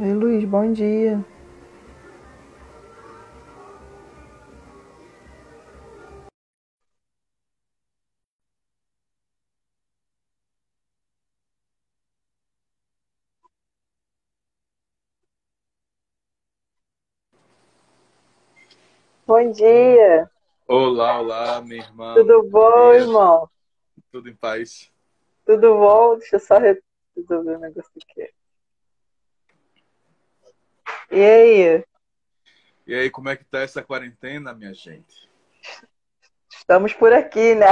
Oi, Luiz, bom dia. Bom dia. Olá, olá, minha irmã. Tudo Bom bom, dia, irmão? tudo em paz. Tudo bom? Deixa eu só resolver um negócio aqui. E aí? E aí, como é que tá essa quarentena, minha gente? Estamos por aqui, né?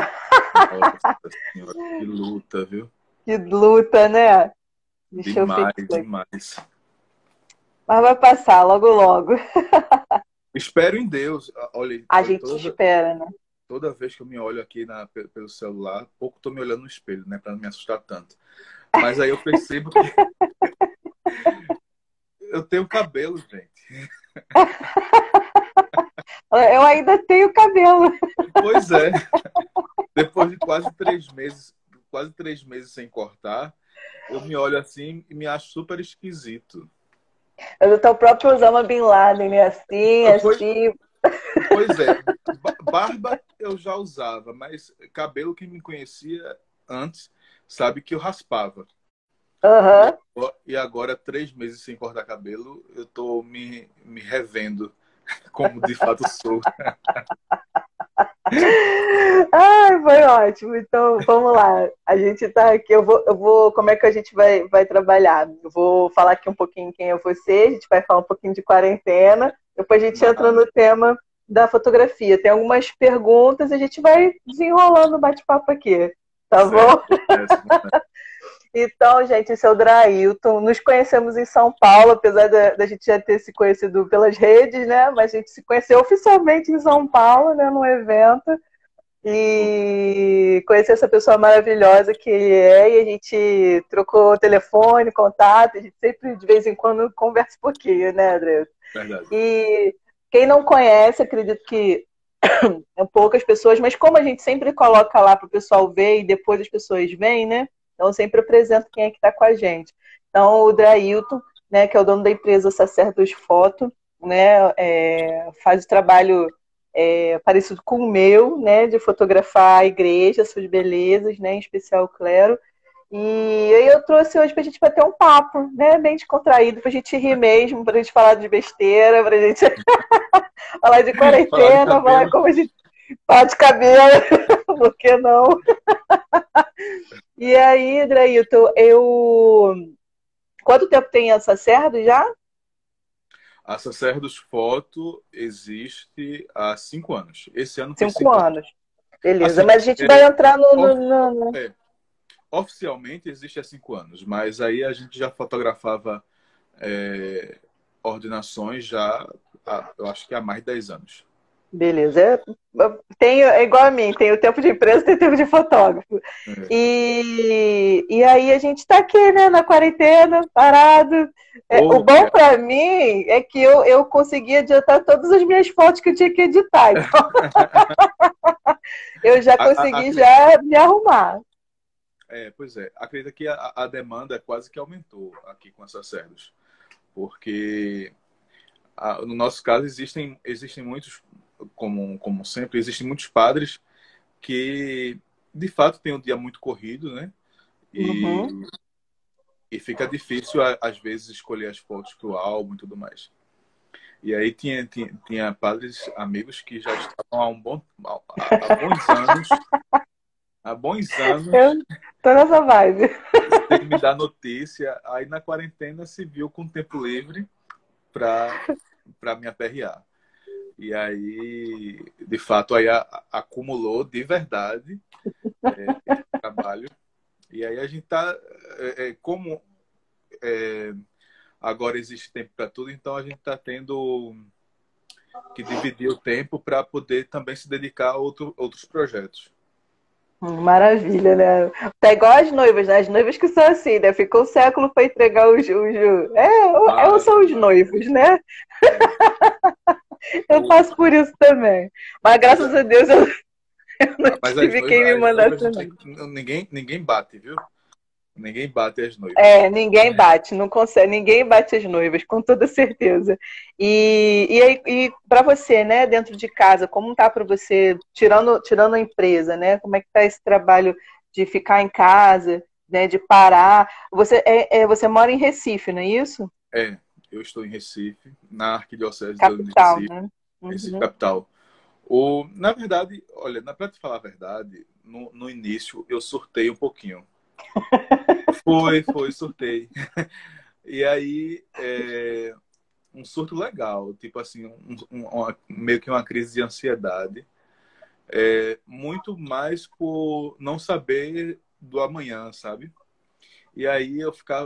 Nossa senhora, que luta, viu? Que luta, né? Deixa eu Demais, fixar aqui. demais. Mas vai passar logo, logo. Espero em Deus. Olha, A olha, gente espera, né? toda vez que eu me olho aqui pelo celular, pouco tô me olhando no espelho, né, para não me assustar tanto. Mas aí eu percebo que eu tenho cabelo, gente. Eu ainda tenho cabelo. Pois é, depois de quase 3 meses sem cortar, eu me olho assim e me acho super esquisito. Eu tô o próprio Osama Bin Laden, né? Assim, Pois, assim. Pois é, barba eu já usava, mas cabelo quem me conhecia antes sabe que eu raspava. E Aham. e agora, 3 meses sem cortar cabelo, eu tô me revendo como de fato sou. Ai, foi ótimo. Então, vamos lá. A gente tá aqui. Como é que a gente vai trabalhar? Eu vou falar aqui um pouquinho quem é você, a gente vai falar um pouquinho de quarentena, depois a gente entra Mas, no tema da fotografia. Tem algumas perguntas, a gente vai desenrolando o bate-papo aqui, tá bom? certo, vamos nessa. Então, gente, esse é o Drailton. Nos conhecemos em São Paulo, apesar da gente já ter se conhecido pelas redes, né? Mas a gente se conheceu oficialmente em São Paulo, né? Num evento e conhecer essa pessoa maravilhosa que ele é, e a gente trocou telefone, contato, a gente sempre, de vez em quando, conversa um pouquinho, né, André? Verdade. E quem não conhece, acredito que é poucas pessoas, mas como a gente sempre coloca lá para o pessoal ver e depois as pessoas veem, né? Então eu sempre apresento quem é que está com a gente. Então o Drailton, né, que é o dono da empresa Sacerdos Foto, né, faz o trabalho parecido com o meu, né, de fotografar a igreja, suas belezas, né, em especial o clero. E aí eu trouxe hoje pra gente bater um papo, né, bem descontraído, pra gente rir mesmo, pra gente falar de besteira, pra gente falar de Falar de quarentena, falar cabelo. como a gente fala de cabelo, por que não? E aí, Drailton, eu. Quanto tempo tem essa Cerdo já? A Sacerdos Foto existe há 5 anos. Esse ano fez 5 anos. 5 anos. Beleza, Assim, mas a gente vai entrar of- no. é, oficialmente existe há 5 anos, mas aí a gente já fotografava é, ordenações já, eu acho que há mais de 10 anos. Beleza. É igual a mim, tem o tempo de empresa, tem o tempo de fotógrafo. É. E aí a gente está aqui, né, na quarentena, parado. O Ou, bom para mim é que eu consegui adiantar todas as minhas fotos que eu tinha que editar. Então eu já consegui já me arrumar. pois é, acredita que a demanda quase que aumentou aqui com essas serras, porque no nosso caso existem muitos, como sempre, existem muitos padres que de fato têm um dia muito corrido, né? E, Uhum. e fica difícil, às vezes, escolher as fotos para o álbum e tudo mais. E aí tinha padres amigos que já estavam há bons Eu anos, tô nessa vibe. sem me dar notícia. Aí na quarentena se viu com tempo livre para me aperrear. E aí, de fato, aí acumulou de verdade esse trabalho. E aí a gente tá, como é, agora existe tempo para tudo, então a gente está tendo que dividir o tempo para poder também se dedicar a outros projetos. Maravilha, né? Tá igual as noivas, né? As noivas que são assim, né? Ficou um século para entregar Ah, são os noivos, né? é. Eu O, passo por isso também. Mas mas, graças a Deus eu não mas tive quem me as noivas mandasse, não não. tem, ninguém bate, viu? Ninguém bate as noivas. Ninguém bate, não consegue, ninguém bate as noivas, com toda certeza. E para você, né, dentro de casa, como tá para você, tirando a empresa, né? Como é que tá esse trabalho de ficar em casa, né, de parar? Você mora em Recife, não é isso? É, eu estou em Recife, na Arquidiocese de Capital, Recife, né? Recife Uhum. capital. Na verdade, olha, para te falar a verdade, no início eu surtei um pouquinho. Surtei. E aí, um surto legal, tipo assim, meio que uma crise de ansiedade. Muito mais por não saber do amanhã, sabe? E aí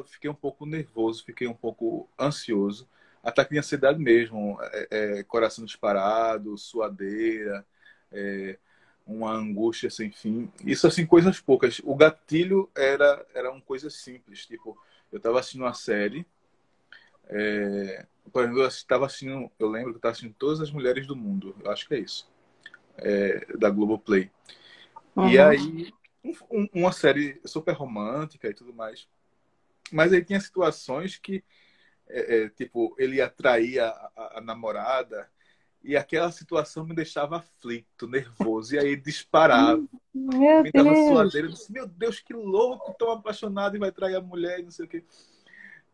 fiquei um pouco nervoso, fiquei um pouco ansioso. Ataque de ansiedade mesmo, coração disparado, suadeira, é, uma angústia sem fim. Isso assim, coisas poucas. O gatilho era uma coisa simples, tipo, eu estava assistindo uma série, por exemplo, eu lembro que eu estava assistindo Todas as Mulheres do Mundo, eu acho que é isso, da Globoplay. E Uhum. aí, uma série super romântica e tudo mais. Mas aí tinha situações que, tipo, ele atraía a namorada e aquela situação me deixava aflito, nervoso. E aí disparava. Meu Me dava Deus! suadeira. Eu disse, meu Deus, que louco, tão apaixonado e vai trair a mulher e não sei o quê.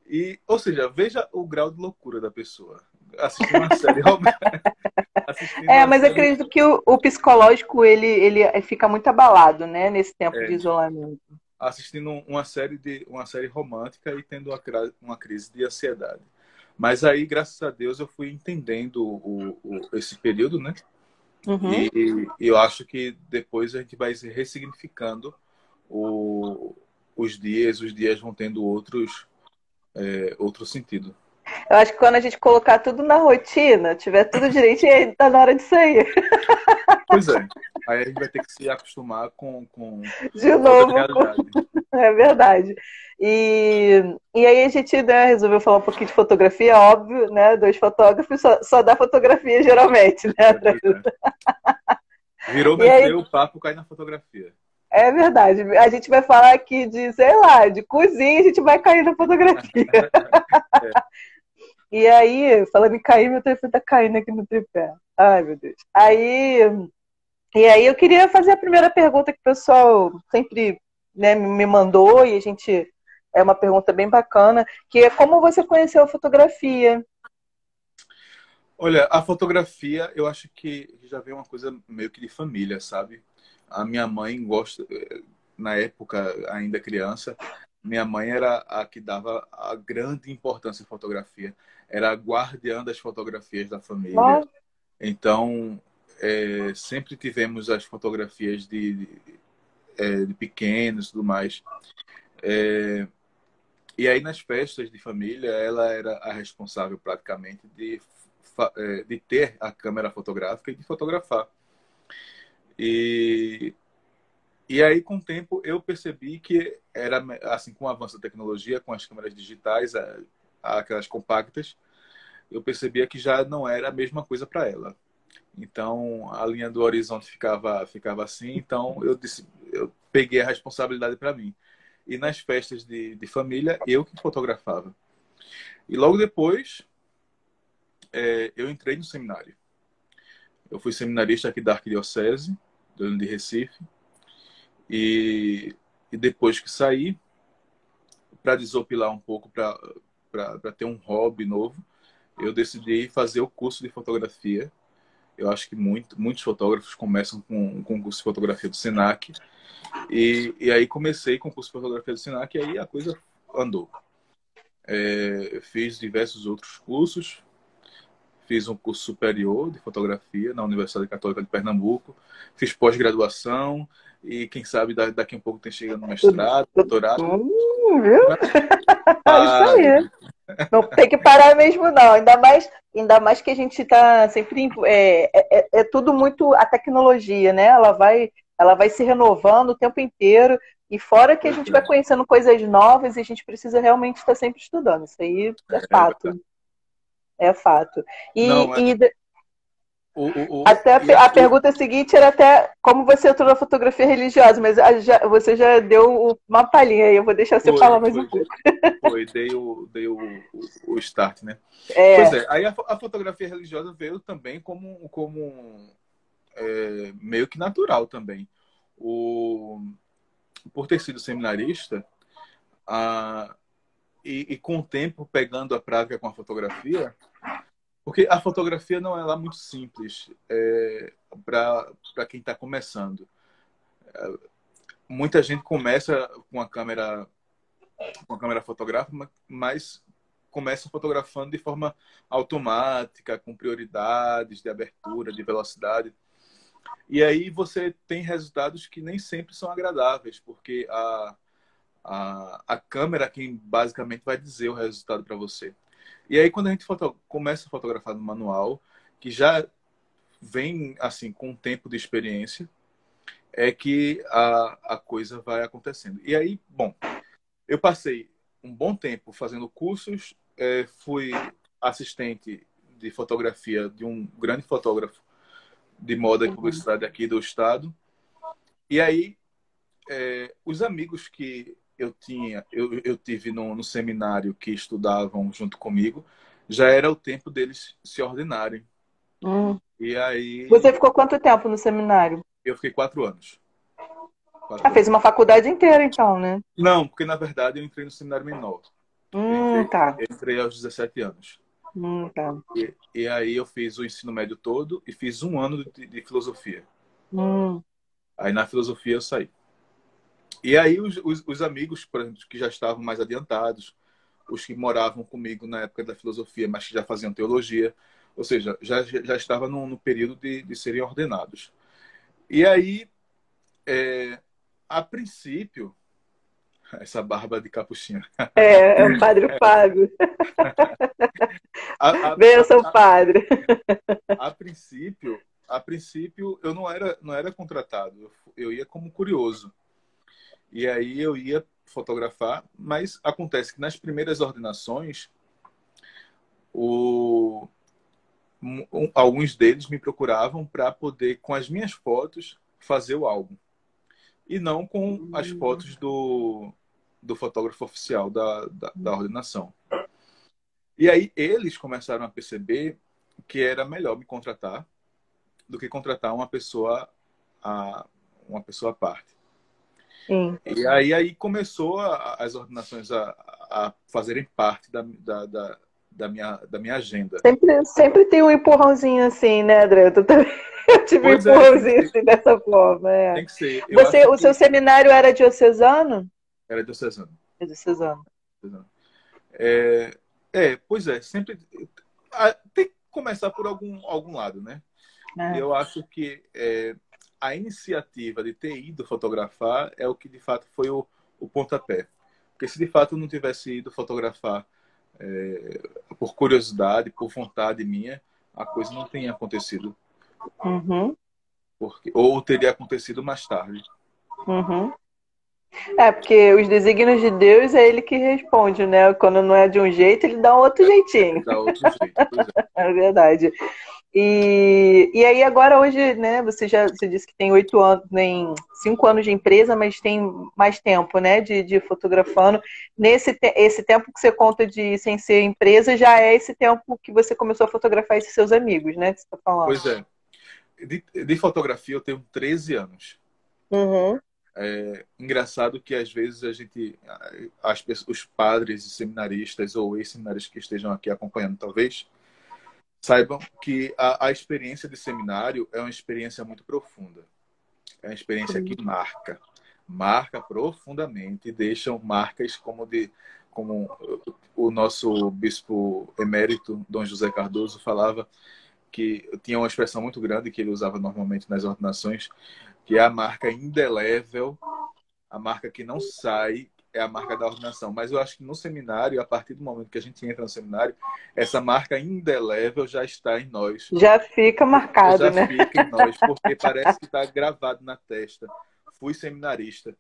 E, ou seja, veja o grau de loucura da pessoa. Assistindo uma série, assistindo uma Mas eu série, acredito que o psicológico ele fica muito abalado, né, nesse tempo de é, isolamento. assistindo uma série romântica e tendo uma crise de ansiedade. Mas aí, graças a Deus, eu fui entendendo esse período, né? Uhum. E eu acho que depois a gente vai se ressignificando o, os dias vão tendo outro sentido. Eu acho que quando a gente colocar tudo na rotina, tiver tudo direitinho, aí tá na hora de sair. Pois é. Aí a gente vai ter que se acostumar De com outra novo, realidade. é verdade. E aí a gente, né, resolveu falar um pouquinho de fotografia, óbvio, né? Dois fotógrafos só dá fotografia geralmente, né? Pois é. Virou E aí, meter o papo, cai na fotografia. é verdade. A gente vai falar aqui de, sei lá, de cozinha, a gente vai cair na fotografia. É. E aí, falando em cair, meu telefone tá caindo aqui no tripé. Ai, meu Deus. E aí eu queria fazer a primeira pergunta que o pessoal sempre, né, me mandou, e a gente é uma pergunta bem bacana, que é como você conheceu a fotografia? Olha, a fotografia, eu acho que já veio uma coisa meio que de família, sabe? A minha mãe gosta, na época ainda criança, minha mãe era a que dava a grande importância à fotografia. Era a guardiã das fotografias da família. Nossa. Então, sempre tivemos as fotografias de pequenos e tudo mais. E aí, nas festas de família, ela era a responsável praticamente de ter a câmera fotográfica e de fotografar. E, e aí, com o tempo, eu percebi que era assim, com o avanço da tecnologia, com as câmeras digitais, aquelas compactas, eu percebia que já não era a mesma coisa para ela. Então, a linha do horizonte ficava assim. Então, eu peguei a responsabilidade para mim. E nas festas de família, eu que fotografava. E logo depois, eu entrei no seminário. Eu fui seminarista aqui da Arquidiocese, de Recife. E depois que saí, para desopilar um pouco, para ter um hobby novo, eu decidi fazer o curso de fotografia. Eu acho que muitos fotógrafos começam com o curso de fotografia do Senac. E aí comecei com o curso de fotografia do Senac e aí a coisa andou. Fiz diversos outros cursos. Fiz um curso superior de fotografia na Universidade Católica de Pernambuco. Fiz pós-graduação e quem sabe daqui a um pouco tem chegando no Tudo, mestrado, tudo, doutorado. viu? Mas Isso paro. aí. Não tem que parar mesmo, não. Ainda mais que a gente está sempre. É tudo muito. A tecnologia, né? Ela vai se renovando o tempo inteiro. E fora que a Pois gente vai é, conhecendo coisas novas e a gente precisa realmente estar sempre estudando. Isso aí é é verdade. fato. É fato. E, Não, e Até E a pergunta seguinte era até como você entrou na fotografia religiosa, mas você já deu uma palhinha aí, eu vou deixar você falar mais um pouco. dei o start, né? Pois É. é, aí a fotografia religiosa veio também como meio que natural também. Por ter sido seminarista, a, e com o tempo pegando a prática com a fotografia, porque a fotografia não é lá muito simples para quem está começando. Muita gente começa com a câmera fotográfica, mas começa fotografando de forma automática, com prioridades de abertura, de velocidade. E aí você tem resultados que nem sempre são agradáveis, porque a câmera é quem basicamente vai dizer o resultado para você. E aí quando a gente começa a fotografar no manual, que já vem assim com um tempo de experiência, é que a coisa vai acontecendo. E aí, bom, eu passei um bom tempo fazendo cursos, fui assistente de fotografia de um grande fotógrafo de moda e publicidade aqui do estado. E aí, os amigos que eu tive no seminário que estudavam junto comigo, já era o tempo deles se ordenarem. Hum. E aí, Você ficou quanto tempo no seminário? eu fiquei 4 anos. Fez uma faculdade inteira, então, né? Não, porque na verdade eu entrei no seminário menor. Eu entrei, Tá. eu entrei aos 17 anos. Tá. E aí eu fiz o ensino médio todo e fiz um ano de filosofia. Hum. Aí na filosofia eu saí. E aí os amigos, por exemplo, que já estavam mais adiantados, os que moravam comigo na época da filosofia, mas que já faziam teologia, ou seja, já estava no período de serem ordenados. E aí, a princípio, essa barba de capuchinho. É o Padre Fábio. A, a, Benção, a, padre. a princípio eu não era contratado, eu ia como curioso. E aí eu ia fotografar, mas acontece que nas primeiras ordenações, alguns deles me procuravam para poder, com as minhas fotos, fazer o álbum. E não com as fotos do fotógrafo oficial da ordenação. E aí eles começaram a perceber que era melhor me contratar do que contratar uma pessoa à parte. Sim. E aí começou as ordenações a fazerem parte da minha agenda. Sempre tem um empurrãozinho assim, né, André? Eu tive um Pois é, empurrãozinho assim dessa forma. tem que ser. Eu acho O seu que seminário era diocesano? era diocesano. É diocesano. Pois é, sempre tem que começar por algum lado, né? E eu acho que a iniciativa de ter ido fotografar é o que de fato foi o pontapé. Porque se de fato eu não tivesse ido fotografar por curiosidade, por vontade minha, a coisa não teria acontecido. Uhum. Ou teria acontecido mais tarde. Uhum. Porque os desígnios de Deus é ele que responde, né? Quando não é de um jeito, ele dá um outro jeitinho. Dá outro jeito, pois é. É verdade. E aí agora hoje, né? Você disse que tem 8 anos, nem 5 anos de empresa, mas tem mais tempo, né? De fotografando. Esse tempo que você conta de sem ser empresa já é esse tempo que você começou a fotografar esses seus amigos, né? Que você está falando. Pois é. De fotografia eu tenho 13 anos. Uhum. Engraçado que às vezes os padres e seminaristas ou ex-seminaristas que estejam aqui acompanhando talvez saibam que a experiência de seminário é uma experiência muito profunda. É uma experiência que marca profundamente, deixam marcas como o nosso bispo emérito, Dom José Cardoso, falava, que tinha uma expressão muito grande que ele usava normalmente nas ordenações, que é a marca indelével, a marca que não sai, é a marca da ordenação. Mas eu acho que no seminário, a partir do momento que a gente entra no seminário, essa marca indelével já está em nós. Já fica marcado, já né? fica em nós, porque parece que está gravado na testa. Fui seminarista.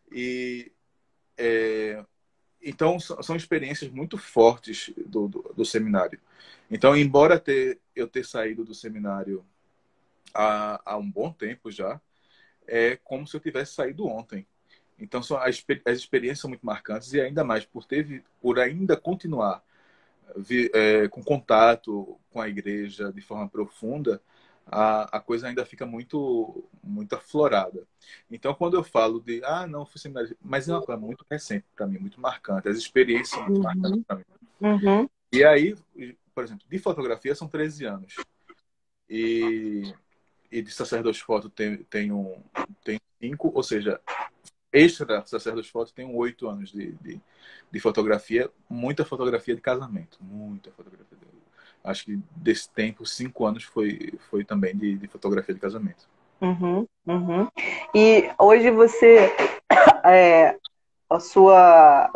E então, são experiências muito fortes do seminário. Então, embora eu ter saído do seminário há um bom tempo já, é como se eu tivesse saído ontem. Então, as experiências são muito marcantes e ainda mais por ainda continuar com contato com a igreja de forma profunda, a coisa ainda fica muito aflorada. Então, quando eu falo não, fui seminário, mas é uma coisa muito recente para mim, muito marcante. As experiências são muito marcantes Uhum. para mim. Uhum. E aí, por exemplo, de fotografia são 13 anos. E, e de sacerdote foto tem 5, ou seja, extra sacerdote foto tem 8 anos de fotografia, muita fotografia de casamento, muita fotografia. Acho que desse tempo, 5 anos foi também de fotografia de casamento. Uhum. Uhum. E hoje você, é, o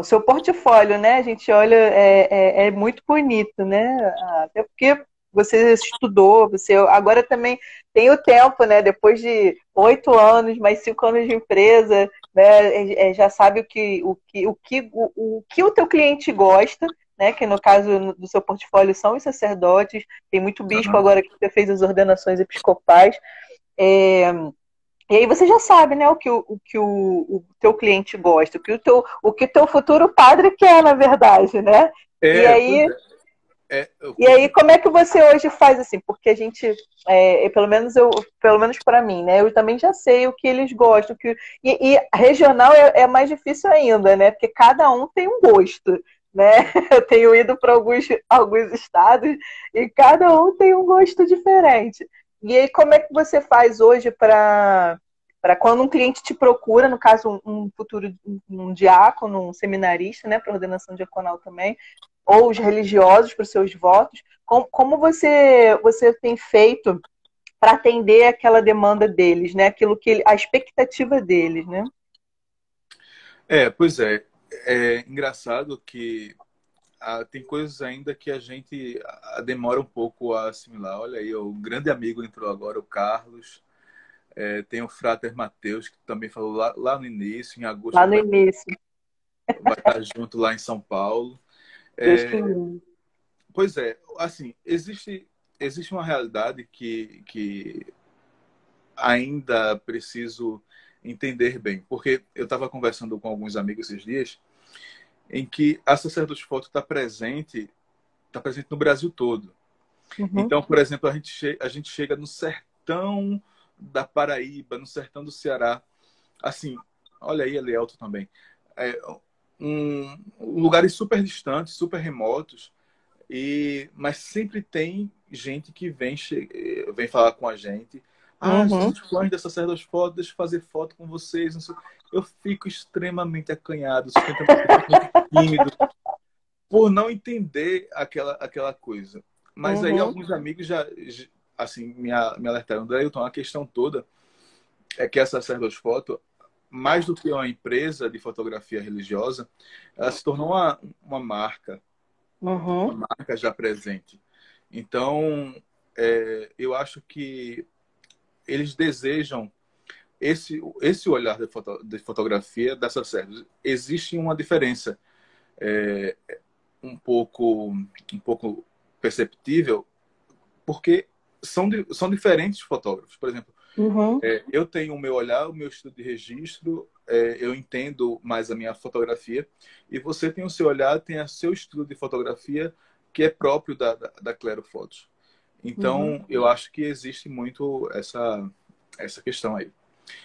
seu portfólio, né? A gente olha, é muito bonito, né? Até porque você estudou, você agora também tem o tempo, né? Depois de 8 anos, mais 5 anos de empresa, né? Já sabe o que o teu cliente gosta, né? Que no caso do seu portfólio são os sacerdotes, tem muito bispo Uhum. agora que você fez as ordenações episcopais. É, e aí você já sabe, né, o teu cliente gosta, o que o teu futuro padre quer, na verdade, né? E Pois aí, é. Eu e aí como é que você hoje faz assim? Porque a gente, pelo menos para mim, né? Eu também já sei o que eles gostam, e regional é mais difícil ainda, né? Porque cada um tem um gosto, né? Eu tenho ido para alguns estados e cada um tem um gosto diferente. E aí, como é que você faz hoje para quando um cliente te procura, no caso, um futuro um diácono, um seminarista, né, para ordenação diaconal também, ou os religiosos para os seus votos, como você tem feito para atender aquela demanda deles, né? Aquilo a expectativa deles, né? Pois é. É engraçado que tem coisas ainda que a gente demora um pouco a assimilar. Olha aí, o grande amigo entrou agora, o Carlos. Tem o Frater Mateus, que também falou lá no início, em agosto Lá ele no início, vai estar junto lá em São Paulo. Deus É, que lindo. Pois é, assim, existe uma realidade que ainda preciso entender bem, porque eu estava conversando com alguns amigos esses dias, em que a Sacerdote Foto está presente no Brasil todo. Uhum, Então, por exemplo, a gente chega no sertão da Paraíba, no sertão do Ceará, assim, olha aí, Elielto também, é, lugares super distantes, super remotos, mas sempre tem gente que vem falar com a gente. uhum, Somos fãs da Sacerdote Foto, deixa eu fazer foto com vocês. Não sei. Eu fico extremamente acanhado, extremamente tímido, por não entender aquela coisa. Mas aí uhum, alguns amigos assim, me alertaram, Drailton, a questão toda é que a Sacerdote Foto, mais do que uma empresa de fotografia religiosa, ela se tornou uma marca, uhum. uma marca já presente. Então, eu acho que eles desejam esse olhar de fotografia dessa série. Existe uma diferença é, um pouco perceptível, porque são diferentes fotógrafos. Por exemplo, Uhum, eu tenho o meu olhar, o meu estilo de registro, eu entendo mais a minha fotografia, e você tem o seu olhar, tem o seu estilo de fotografia que é próprio da Claro Fotos. uhum. Então, eu acho que existe muito essa questão aí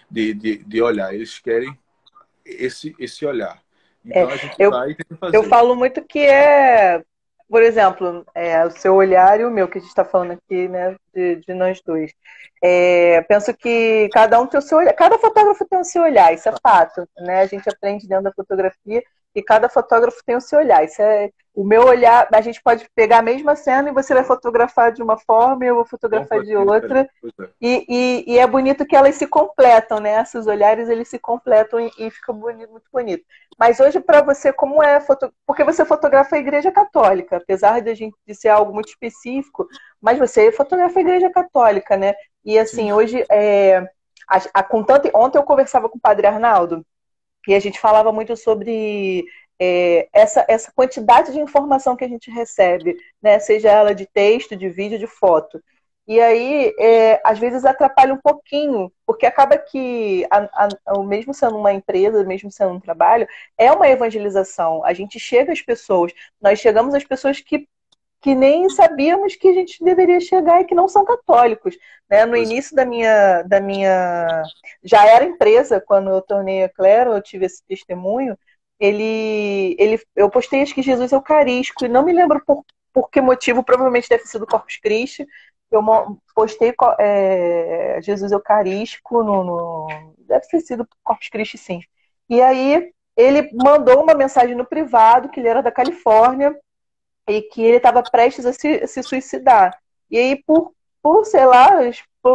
de olhar. Eles querem esse olhar. É, Então, a gente eu, vai e tenta eu fazer. falo muito por exemplo, o seu olhar e o meu, que a gente está falando aqui, né, de nós dois. Penso que cada um tem o seu olhar, cada fotógrafo tem o seu olhar, isso é fato, né? A gente aprende dentro da fotografia e cada fotógrafo tem o seu olhar. Isso é o meu olhar. A gente pode pegar a mesma cena e você vai fotografar de uma forma e eu vou fotografar de Completamente outra. diferente. Pois é. E é bonito que elas se completam, né? Esses olhares eles se completam e fica bonito, muito bonito. Mas hoje para você, como é porque você fotografa a Igreja Católica, apesar de a gente de ser algo muito específico, mas você fotografa a Igreja Católica, né? E Sim. assim, hoje ontem eu conversava com o Padre Arnaldo e a gente falava muito sobre essa quantidade de informação que a gente recebe, né? Seja ela de texto, de vídeo, de foto. E aí, às vezes, atrapalha um pouquinho, porque acaba que, mesmo sendo uma empresa, mesmo sendo um trabalho, é uma evangelização. A gente chega às pessoas, nós chegamos às pessoas que nem sabíamos que a gente deveria chegar e que não são católicos. Né? No início da minha. Já era empresa, quando eu tornei a Clero, eu tive esse testemunho. Eu postei, acho que Jesus Eucarístico, e não me lembro por que motivo, provavelmente deve ter sido Corpus Christi. Eu postei Jesus Eucarístico deve ter sido Corpus Christi, sim. E aí ele mandou uma mensagem no privado, que ele era da Califórnia, e que ele estava prestes a se suicidar. E aí, sei lá,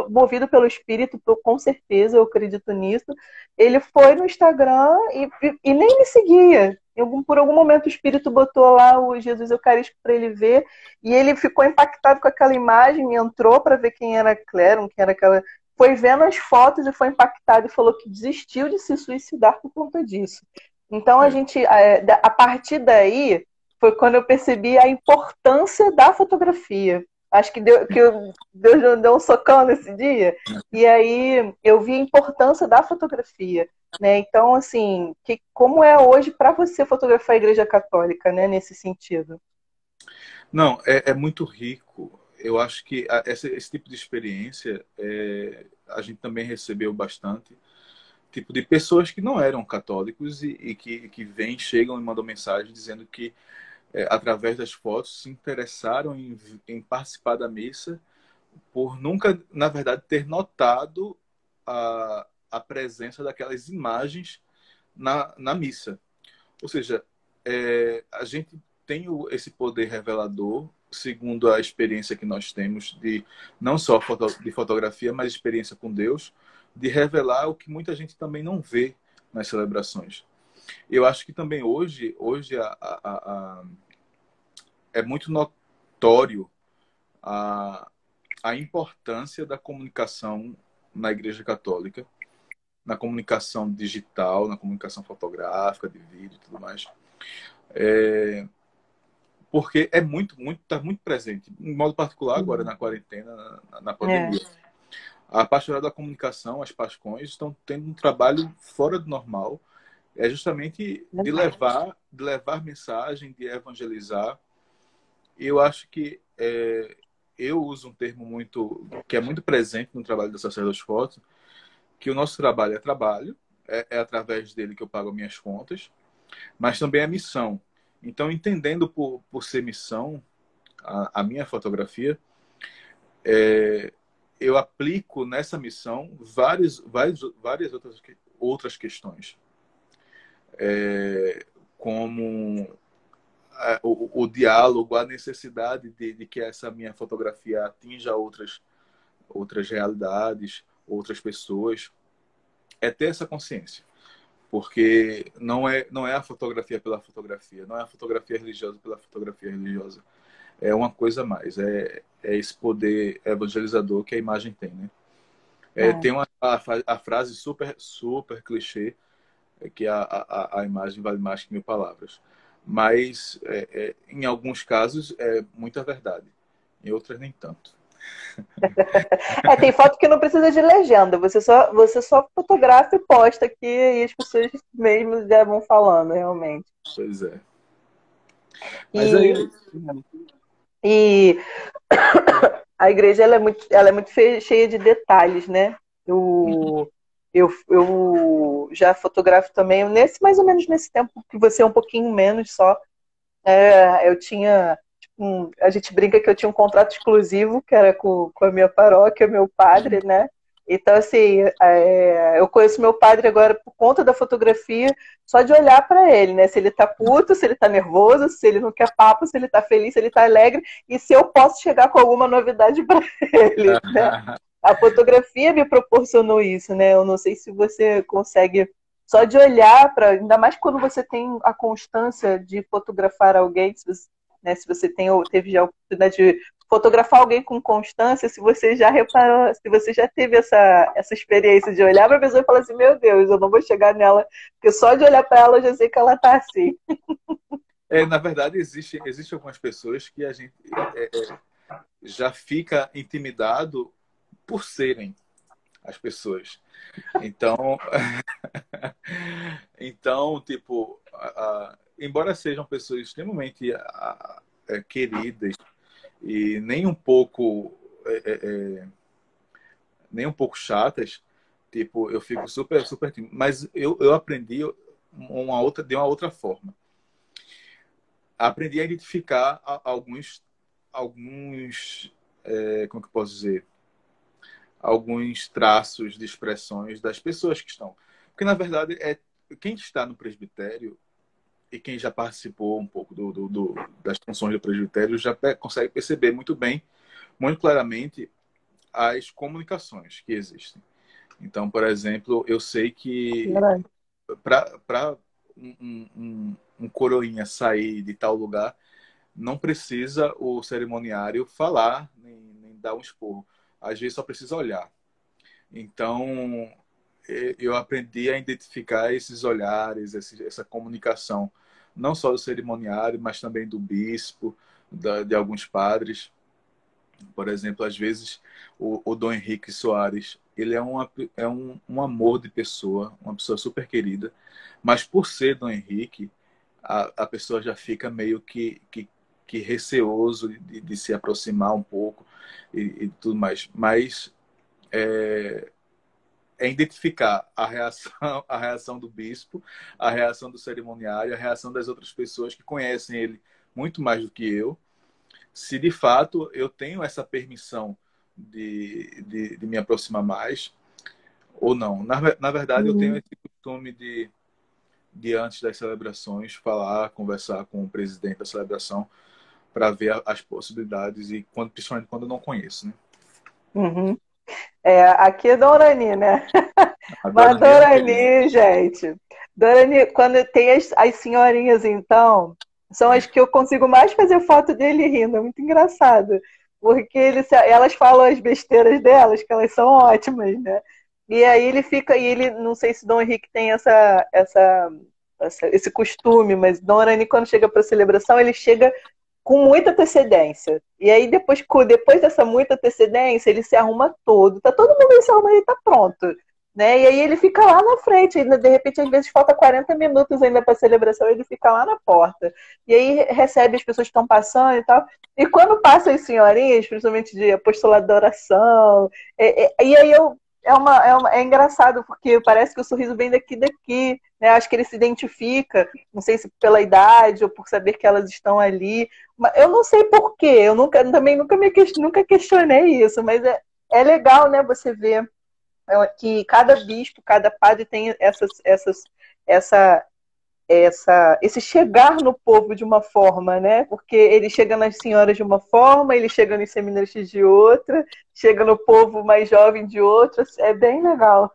movido pelo espírito, com certeza, eu acredito nisso, ele foi no Instagram e nem me seguia. Por algum momento o espírito botou lá o Jesus Eucarístico para ele ver, e ele ficou impactado com aquela imagem, entrou para ver quem era Cléron, quem era aquela... Foi vendo as fotos e foi impactado e falou que desistiu de se suicidar por conta disso. Então, a partir daí, foi quando eu percebi a importância da fotografia. Acho que Deus deu um socão nesse dia. E aí eu vi a importância da fotografia. Né? Então, assim, como é hoje para você fotografar a Igreja Católica, né, nesse sentido? Não, é muito rico. Eu acho que esse tipo de experiência a gente também recebeu bastante. Tipo de pessoas que não eram católicos e que vêm, chegam e mandam mensagem dizendo que através das fotos, se interessaram em participar da missa por nunca, na verdade, ter notado a presença daquelas imagens na missa. Ou seja, a gente tem esse poder revelador, segundo a experiência que nós temos, de não só de fotografia, mas experiência com Deus, de revelar o que muita gente também não vê nas celebrações. Eu acho que também hoje é muito notório a importância da comunicação na Igreja Católica, na comunicação digital, na comunicação fotográfica, de vídeo e tudo mais. Porque está muito presente, em modo particular agora na quarentena, na pandemia. A Pastoral da Comunicação, as PASCONs, estão tendo um trabalho fora do normal, justamente de levar mensagem, de evangelizar. E eu acho que eu uso um termo que é muito presente no trabalho da Sacerdotes Foto, que o nosso trabalho é trabalho, é através dele que eu pago minhas contas, mas também é missão. Então, entendendo por ser missão a minha fotografia, eu aplico nessa missão várias outras questões. Como o diálogo, a necessidade de que essa minha fotografia atinja outras realidades, outras pessoas. É ter essa consciência. Porque não é a fotografia pela fotografia, não é a fotografia religiosa pela fotografia religiosa. É uma coisa a mais. É esse poder evangelizador que a imagem tem, né? Tem a frase super, super clichê, que a imagem vale mais que 1000 palavras. Mas, em alguns casos, é muita verdade. Em outras, nem tanto. Tem foto que não precisa de legenda. Você só fotografa e posta aqui e as pessoas mesmo já vão falando, realmente. Pois é. Mas aí... E a igreja ela é muito cheia de detalhes, né? Eu já fotografo também, mais ou menos nesse tempo que você é um pouquinho menos só. Eu tinha... a gente brinca que eu tinha um contrato exclusivo, que era com a minha paróquia, meu padre, né? Então, assim, eu conheço meu padre agora por conta da fotografia, só de olhar para ele, né? Se ele tá puto, se ele tá nervoso, se ele não quer papo, se ele tá feliz, se ele tá alegre, e se eu posso chegar com alguma novidade para ele, né? A fotografia me proporcionou isso, né? Eu não sei se você consegue, só de olhar para, ainda mais quando você tem a constância de fotografar alguém, se você teve já a oportunidade de fotografar alguém com constância, se você já reparou, se você já teve essa experiência de olhar para a pessoa e falar assim, meu Deus, eu não vou chegar nela, porque só de olhar para ela eu já sei que ela tá assim. Na verdade, existe algumas pessoas que a gente já fica intimidado por serem as pessoas. Então, então tipo, embora sejam pessoas extremamente queridas e nem um pouco chatas, tipo, eu fico super tímido. Mas eu aprendi de uma outra forma. Aprendi a identificar alguns como que eu posso dizer? Alguns traços de expressões das pessoas que estão. Porque, na verdade, quem está no presbitério e quem já participou um pouco das funções do presbitério já consegue perceber muito bem, muito claramente, as comunicações que existem. Então, por exemplo, eu sei que para um coroinha sair de tal lugar, não precisa o cerimoniário falar, nem dar um esporro. Às vezes só precisa olhar. Então, eu aprendi a identificar esses olhares, essa comunicação, não só do cerimoniário, mas também do bispo, de alguns padres. Por exemplo, às vezes, o Dom Henrique Soares, ele é um amor de pessoa, uma pessoa super querida, mas por ser Dom Henrique, a pessoa já fica meio que receoso de se aproximar um pouco e tudo mais. Mas é identificar a reação do bispo, a reação do cerimoniário, a reação das outras pessoas que conhecem ele muito mais do que eu, se de fato eu tenho essa permissão de me aproximar mais ou não. Na verdade, eu tenho esse costume de antes das celebrações, conversar com o presidente da celebração para ver as possibilidades e principalmente quando eu não conheço, né? Uhum. Aqui é Dorani, né? Mas Dorani é um querido. Dorani, gente. Dorani, quando tem as senhorinhas, então, são as que eu consigo mais fazer foto dele rindo. É muito engraçado. Porque elas falam as besteiras delas, que elas são ótimas, né? E aí ele fica, não sei se Dom Henrique tem esse costume, mas Dom Orani, quando chega para a celebração, ele chega com muita antecedência. E aí, depois dessa muita antecedência, ele se arruma todo. Tá todo mundo se arrumando, ele tá pronto. Né? E aí ele fica lá na frente, ainda, de repente, às vezes falta 40 minutos ainda para a celebração, ele fica lá na porta. E aí recebe as pessoas que estão passando e tal. E quando passam as senhorinhas, principalmente de apostolado da oração, e aí é engraçado, porque parece que o sorriso vem daqui, né? Acho que ele se identifica, não sei se pela idade ou por saber que elas estão ali. Mas eu não sei por quê, também nunca questionei isso, mas é legal, né, você ver que cada bispo, cada padre tem esse chegar no povo de uma forma, né? Porque ele chega nas senhoras de uma forma, ele chega nos seminaristas de outra, chega no povo mais jovem de outra. É bem legal.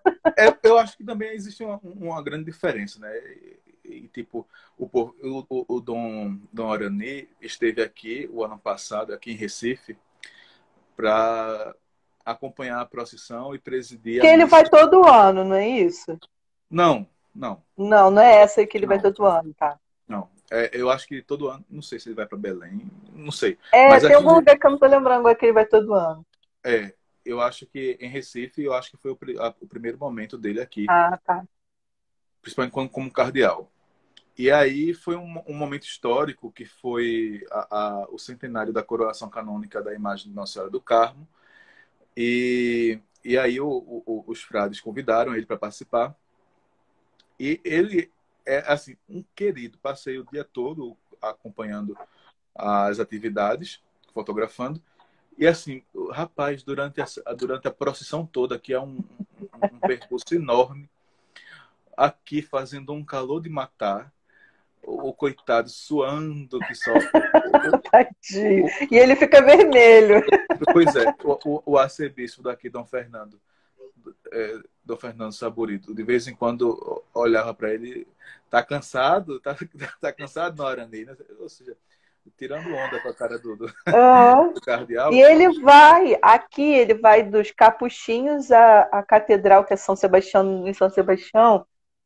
Eu acho que também existe uma grande diferença, né? Tipo, o Dom Orani esteve aqui o ano passado, aqui em Recife, para acompanhar a procissão e presidir Que a ele missa. vai todo ano, não é isso? Não, não. Não é essa aí que ele vai Não, todo ano, tá? não. Eu acho que todo ano, não sei se ele vai para Belém, não sei. É, Mas tem aqui, algum lugar que eu não tô lembrando agora que ele vai todo ano. eu acho que em Recife, eu acho que foi o primeiro momento dele aqui, Ah, tá. principalmente como cardeal. E aí foi um momento histórico que foi o centenário da coroação canônica da imagem de Nossa Senhora do Carmo. E aí os frades convidaram ele para participar. E ele é assim um querido. Passei o dia todo acompanhando as atividades, fotografando. E assim, rapaz, durante a procissão toda, que é um percurso enorme, aqui fazendo um calor de matar, o coitado suando que só. Tadinho. E ele fica vermelho. Pois é, o arcebispo daqui, Dom Fernando Saborito, de vez em quando olhava para ele, tá cansado, tá cansado na hora, né? Ou seja, tirando onda com a cara Aham. do E cardeal. ele vai dos Capuchinhos à Catedral, que é São Sebastião, em São Sebastião.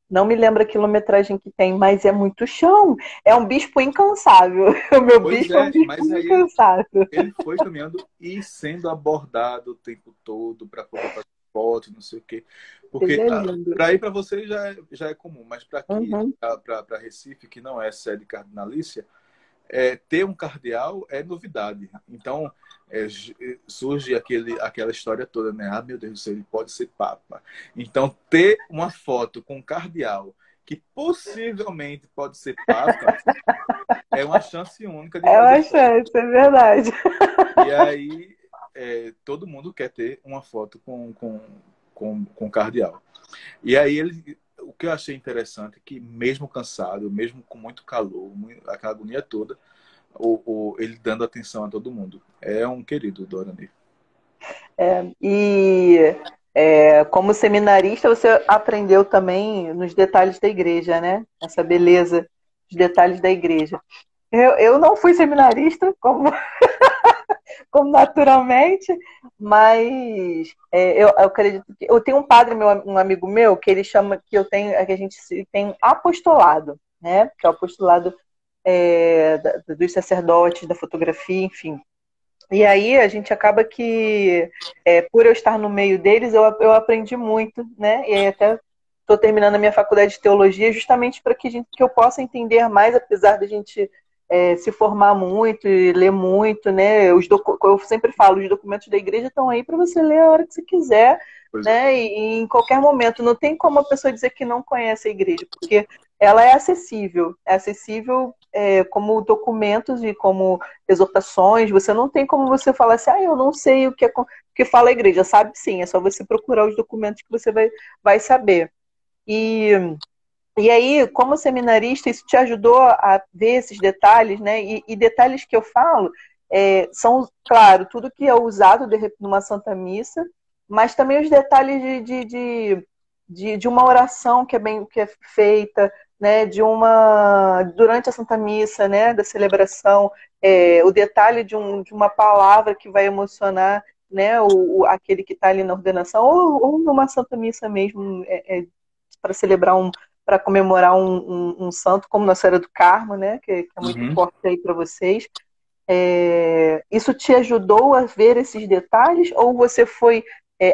Não me lembro a quilometragem que tem, mas é muito chão. É um bispo incansável. O meu Pois bispo é um é, bispo mas aí incansável. ele foi caminhando e sendo abordado o tempo todo para poder fazer foto, não sei o quê. Ele Porque é lindo. para ir para você já é comum, mas para aqui, Uhum. para Recife, que não é sede cardinalícia, ter um cardeal é novidade. Então, surge aquela história toda, né? Ah, meu Deus do céu, ele pode ser papa. Então, ter uma foto com um cardeal que possivelmente pode ser papa é uma chance única de É fazer uma foto. chance, é verdade. E aí, todo mundo quer ter uma foto com o cardeal. E aí, o que eu achei interessante é que, mesmo cansado, mesmo com muito calor, aquela agonia toda, ele dando atenção a todo mundo. É um querido, Dorani. Como seminarista, você aprendeu também nos detalhes da igreja, né? Essa beleza dos detalhes da igreja. Eu não fui seminarista, como naturalmente, mas eu acredito que eu tenho um padre, um amigo meu, que ele chama que que a gente tem apostolado, né? Que é o apostolado dos sacerdotes, da fotografia, enfim. E aí a gente acaba que, por eu estar no meio deles, eu aprendi muito, né? E aí até estou terminando a minha faculdade de teologia justamente para que eu possa entender mais, apesar da gente se formar muito e ler muito, né? Eu sempre falo, os documentos da igreja estão aí para você ler a hora que você quiser, Pois é. né? E em qualquer momento. Não tem como a pessoa dizer que não conhece a igreja, porque ela é acessível como documentos e como exortações. Você não tem como você falar assim, eu não sei o que fala a igreja. Sabe sim, é só você procurar os documentos que você vai saber. E, e aí, como seminarista, isso te ajudou a ver esses detalhes, né? E detalhes que eu falo são, claro, tudo que é usado numa Santa Missa, mas também os detalhes de uma oração que é feita, né? Durante a Santa Missa, né? Da celebração, o detalhe de uma palavra que vai emocionar, né? Aquele que está ali na ordenação, ou numa Santa Missa mesmo, para celebrar para comemorar um santo como Nossa Senhora do Carmo, né? Que é muito Uhum. forte aí para vocês. Isso te ajudou a ver esses detalhes ou você foi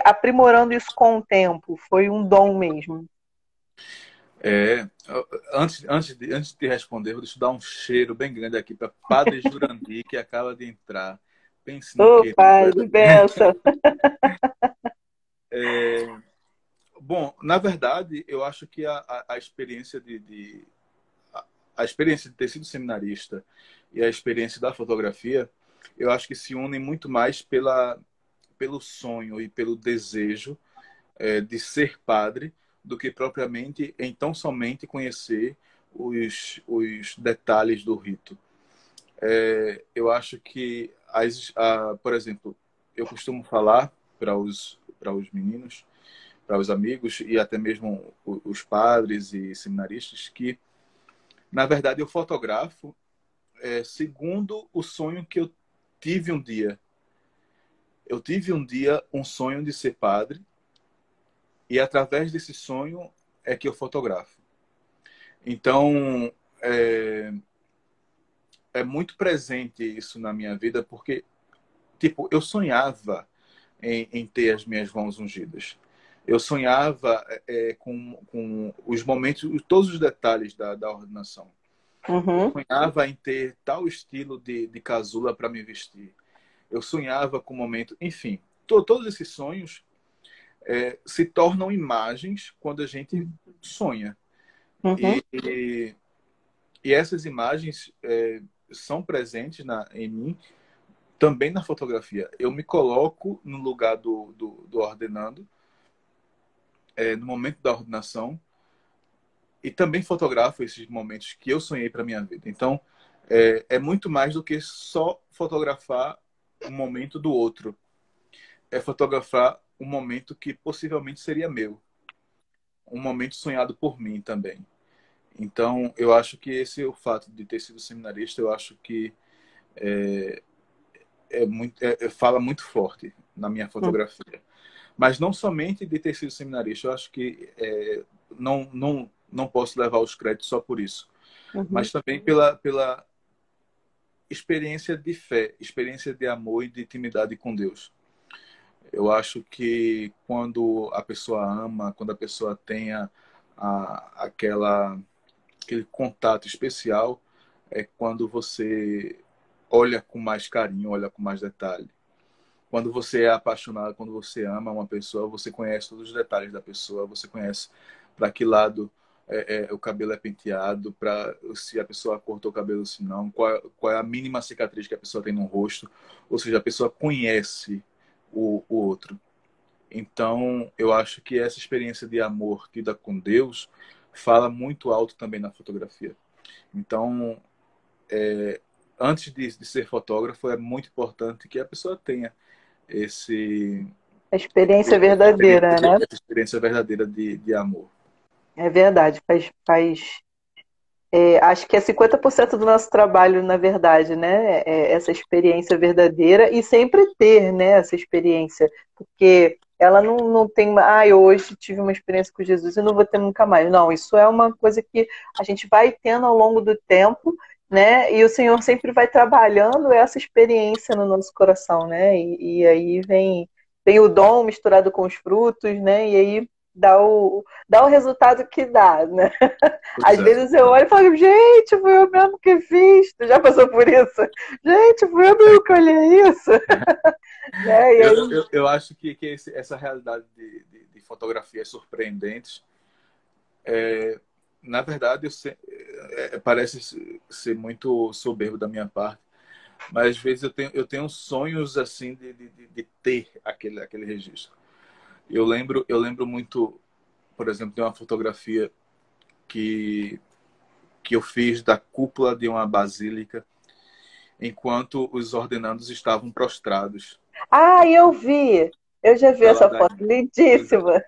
aprimorando isso com o tempo? Foi um dom mesmo? É, antes de te responder, vou deixa eu dar um cheiro bem grande aqui para Padre Jurandir, que acaba de entrar. Pense num Ô, querido. Pai, benção. Bom, na verdade, eu acho que a experiência a experiência de ter sido seminarista e a experiência da fotografia, eu acho que se unem muito mais pelo sonho e pelo desejo de ser padre do que propriamente então somente conhecer os detalhes do rito. Eu acho que, por exemplo, eu costumo falar para os meninos, para os amigos e até mesmo os padres e seminaristas que, na verdade, eu fotografo segundo o sonho que eu tive um dia. Eu tive um dia um sonho de ser padre e através desse sonho é que eu fotografo. Então, é, é muito presente isso na minha vida porque, tipo, eu sonhava em ter as minhas mãos ungidas. Eu sonhava com os momentos, todos os detalhes da ordenação. Eu Uhum, sonhava em ter tal estilo de casula para me vestir. Eu sonhava com o momento, enfim, todos esses sonhos se tornam imagens quando a gente sonha. uhum, E essas imagens são presentes em mim também na fotografia. Eu me coloco no lugar do ordenando, no momento da ordenação, e também fotografo esses momentos que eu sonhei para minha vida. Então, é muito mais do que só fotografar um momento do outro. É fotografar um momento que possivelmente seria meu. Um momento sonhado por mim também. Então, eu acho que esse é o fato de ter sido seminarista. Eu acho que fala muito forte na minha fotografia. Mas não somente de ter sido seminarista, eu acho que não posso levar os créditos só por isso, mas também pela experiência de fé, experiência de amor e de intimidade com Deus. Eu acho que quando a pessoa ama, quando a pessoa tenha aquele contato especial, é quando você olha com mais carinho, olha com mais detalhe. Quando você é apaixonado, quando você ama uma pessoa, você conhece todos os detalhes da pessoa, você conhece para que lado o cabelo é penteado, para se a pessoa cortou o cabelo, se não, qual é a mínima cicatriz que a pessoa tem no rosto. Ou seja, a pessoa conhece o outro. Então, eu acho que essa experiência de amor tida com Deus fala muito alto também na fotografia. Então, antes de ser fotógrafo, é muito importante que a pessoa tenha a experiência verdadeira, né? essa experiência verdadeira de amor. É verdade, acho que é 50% do nosso trabalho, na verdade, né? É essa experiência verdadeira e sempre ter, né, essa experiência. Porque ela não tem, eu hoje tive uma experiência com Jesus e não vou ter nunca mais. Não, isso é uma coisa que a gente vai tendo ao longo do tempo, né? E o Senhor sempre vai trabalhando essa experiência no nosso coração, né? E aí vem o dom misturado com os frutos, né? E aí dá o resultado que dá, né? Às vezes eu olho e falo, gente, foi eu mesmo que fiz. Tu já passou por isso? Gente, foi eu mesmo que olhei isso. Né? E aí... eu acho que essa realidade de fotografias surpreendentes, na verdade, parece ser muito soberbo da minha parte, mas às vezes eu tenho sonhos assim de ter aquele registro. Eu lembro muito, por exemplo, de uma fotografia que eu fiz da cúpula de uma basílica enquanto os ordenandos estavam prostrados. Eu vi! Eu já vi essa foto, lindíssima.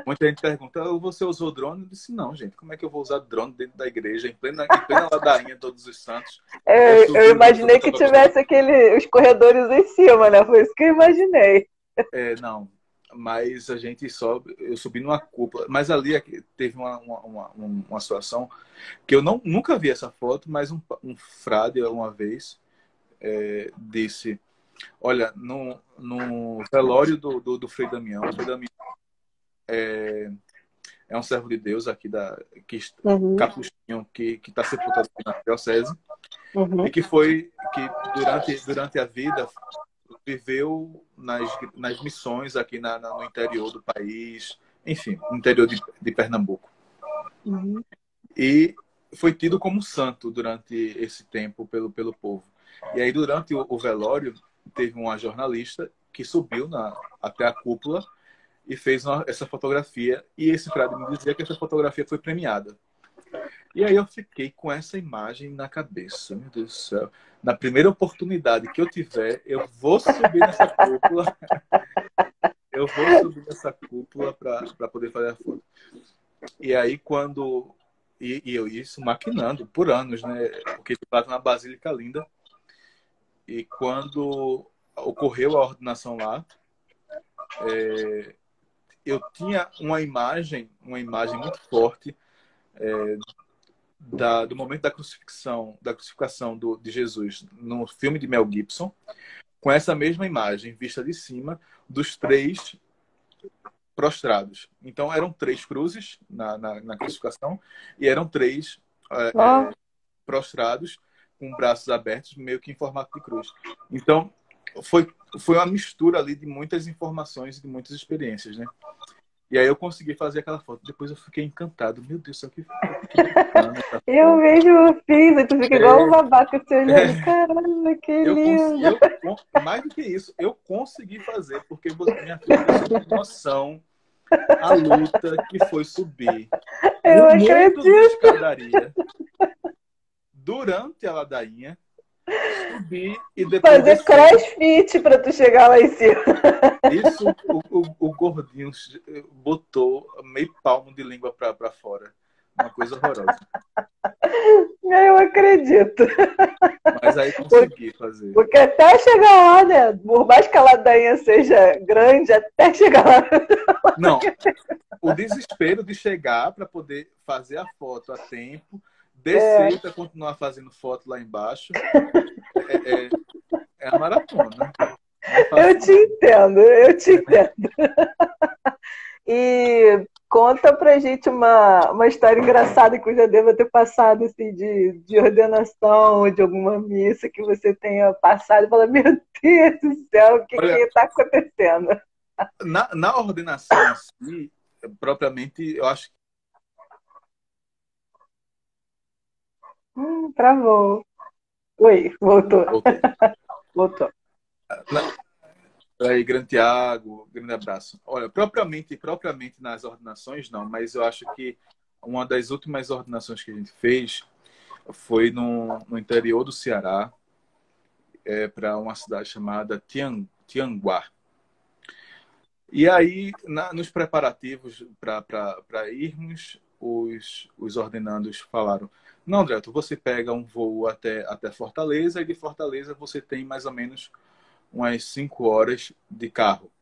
Muita gente pergunta, você usou drone? Eu disse, não, gente, como é que eu vou usar drone dentro da igreja, em plena ladainha, todos os santos? Eu imaginei que tivesse os corredores em cima, né? Foi isso que eu imaginei. Não, mas a gente eu subi numa cúpula, mas ali teve uma situação que eu nunca vi essa foto, mas um frade uma vez disse, olha, no velório do Frei Damião, o Frei Damião é um servo de Deus aqui Capuchinho, que está sepultado aqui na diocese, e que durante a vida viveu nas missões aqui no interior do país, enfim, no interior de Pernambuco. E foi tido como santo durante esse tempo pelo povo. E aí, durante o velório, teve uma jornalista que subiu até a cúpula e fez essa fotografia. E esse frade me dizia que essa fotografia foi premiada. E aí eu fiquei com essa imagem na cabeça. Meu Deus do céu. Na primeira oportunidade que eu tiver, eu vou subir nessa cúpula. Eu vou subir nessa cúpula para poder fazer a foto. E aí, quando... E eu isso maquinando por anos, né? Porque de fato é uma basílica linda. E quando ocorreu a ordenação lá, eu tinha uma imagem muito forte do momento da crucificação de Jesus no filme de Mel Gibson, com essa mesma imagem vista de cima dos três prostrados. Então eram 3 cruzes na crucificação e eram 3 prostrados com braços abertos, meio que em formato de cruz. Então foi uma mistura ali de muitas informações e de muitas experiências, né? E aí eu consegui fazer aquela foto. Depois eu fiquei encantado. Meu Deus do céu, que bacana. Eu mesmo fiz, e tu fica igual um babaca se olhando. Caramba, que lindo. Mais do que isso, eu consegui fazer, porque minha filha tem noção a luta que foi subir. Eu acredito. De escadaria, durante a ladainha, subir e depois fazer descer. crossfit para tu chegar lá em cima. Isso o gordinho botou meio palmo de língua para fora. Uma coisa horrorosa. Eu acredito. Mas aí consegui fazer. Porque até chegar lá, né? Por mais que a ladainha seja grande, até chegar lá. Não, o desespero de chegar para poder fazer a foto a tempo, descer para continuar fazendo foto lá embaixo, é a maratona. Eu te entendo, eu te entendo. E conta pra gente uma história engraçada que eu já devo ter passado, assim, de ordenação ou de alguma missa que você tenha passado e fala, meu Deus do céu, o que está acontecendo? Na ordenação em si, propriamente, eu acho que... Travou. Oi, voltou. Voltou. Aí, grande Tiago, grande abraço. Olha, propriamente nas ordenações, não, mas eu acho que uma das últimas ordenações que a gente fez foi no interior do Ceará, para uma cidade chamada Tianguá. E aí, nos preparativos para irmos, os ordenandos falaram: não, André, você pega um voo até Fortaleza, e de Fortaleza você tem mais ou menos umas 5 horas de carro,